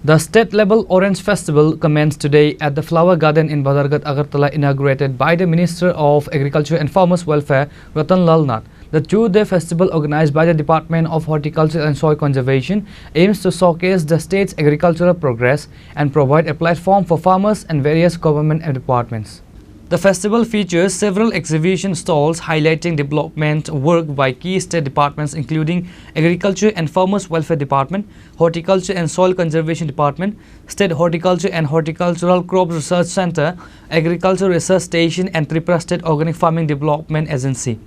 The state-level Orange Festival commenced today at the Flower Garden in Badharghat, Agartala, inaugurated by the Minister of Agriculture and Farmers Welfare, Ratan Lal Nath. The two-day festival, organized by the Department of Horticulture and Soil Conservation, aims to showcase the state's agricultural progress and provide a platform for farmers and various government departments. The festival features several exhibition stalls highlighting development work by key state departments including Agriculture and Farmers Welfare Department, Horticulture and Soil Conservation Department, State Horticulture and Horticultural Crops Research Center, Agriculture Research Station and Tripura State Organic Farming Development Agency.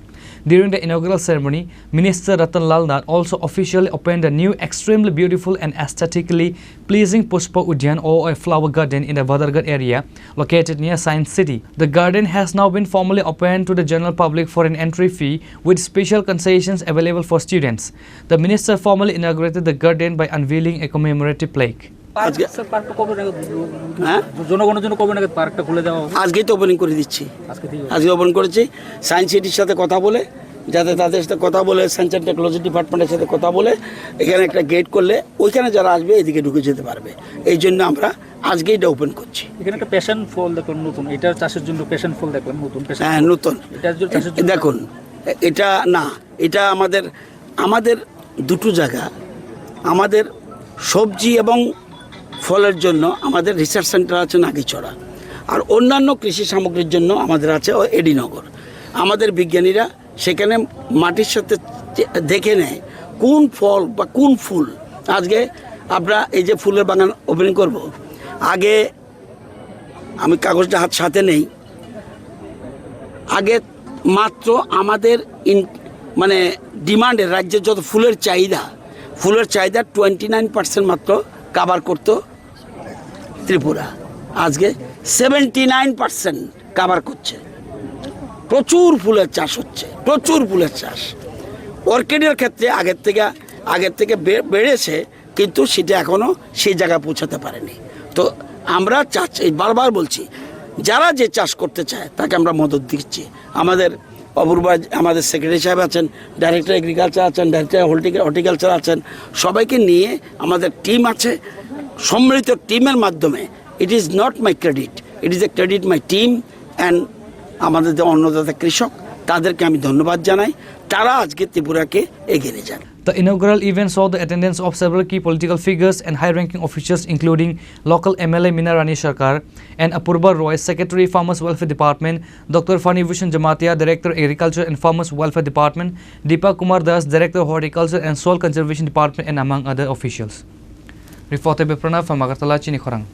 During the inaugural ceremony, Minister Ratan Lal Nath also officially opened a new extremely beautiful and aesthetically pleasing Pushpa Udyan or a flower garden in the Badharghat area located near Science City. The garden has now been formally opened to the general public for an entry fee with special concessions available for students. The minister formally inaugurated the garden by unveiling a commemorative plaque. আজকেই তো opening করে দিচ্ছি, আজকে open করেছি। Science সিটির সাথে কথা বলে, যাতে তাদের সাথে কথা বলে, সায়েন্স অ্যান্ড টেকনোলজি ডিপার্টমেন্টের সাথে কথা বলে এখানে একটা গেট করলে ওইখানে যারা আসবে এদিকে ঢুকে যেতে পারবে। এই জন্য আমরা আজকেই এটা ওপেন করছি। এখানে একটা প্যাশন ফল দেখুন নতুন, এটা চাষের জন্য প্যাশন ফল দেখলাম নতুন। হ্যাঁ নতুন, দেখুন এটা না, এটা আমাদের দুটো জায়গা, আমাদের সবজি এবং ফলের জন্য আমাদের রিসার্চ সেন্টার আছে নাগিছড়া, আর অন্যান্য কৃষি সামগ্রীর জন্য আমাদের আছে এডিনগর। আমাদের বিজ্ঞানীরা সেখানে মাটির সাথে দেখে নেয় কোন ফল বা কোন ফুল। আজকে আমরা এই যে ফুলের বাগান ওপেনিং করব, আগে আমি কাগজটা সাথে নেই, আগে মাত্র আমাদের মানে ডিমান্ডের রাজ্যের যত ফুলের চাহিদা 29% মাত্র কাভার করতো ত্রিপুরা, আজকে 79% কাভার করছে। প্রচুর ফুলের চাষ হচ্ছে, প্রচুর ফুলের চাষ। অর্কিডের ক্ষেত্রে আগের থেকে বেড়েছে, কিন্তু সেটা এখনও সেই জায়গায় পৌঁছাতে পারেনি। তো আমরা চাচ্ছি, বারবার বলছি, যারা যে চাষ করতে চায় তাকে আমরা মদত দিচ্ছি। আমাদের অপূর্বা আমাদের সেক্রেটারি সাহেব আছেন, ডাইরেক্টর এগ্রিকালচার আছেন, ডাইরেক্টর হর্টিকালচার আছেন, সবাইকে নিয়ে আমাদের টিম আছে। সম্মিলিত টিমের মাধ্যমে it is not my credit, it is a credit my team and আমাদের যে অন্নদাতা কৃষক তাদেরকে আমি ধন্যবাদ জানাই, তারা আজকে ত্রিপুরাকে এগিয়ে নিয়ে যান। The inaugural event saw the attendance of several key political figures and high-ranking officials including local MLA Meena Rani Sarkar and Apurba Roy, Secretary Farmers Welfare Department, Dr. Fani Bhushan Jamatia, Director Agriculture and Farmers Welfare Department, Deepak Kumar Das, Director Horticulture and Soil Conservation Department, and among other officials. Reported by Pranav from Agartala, Chini, Khorang.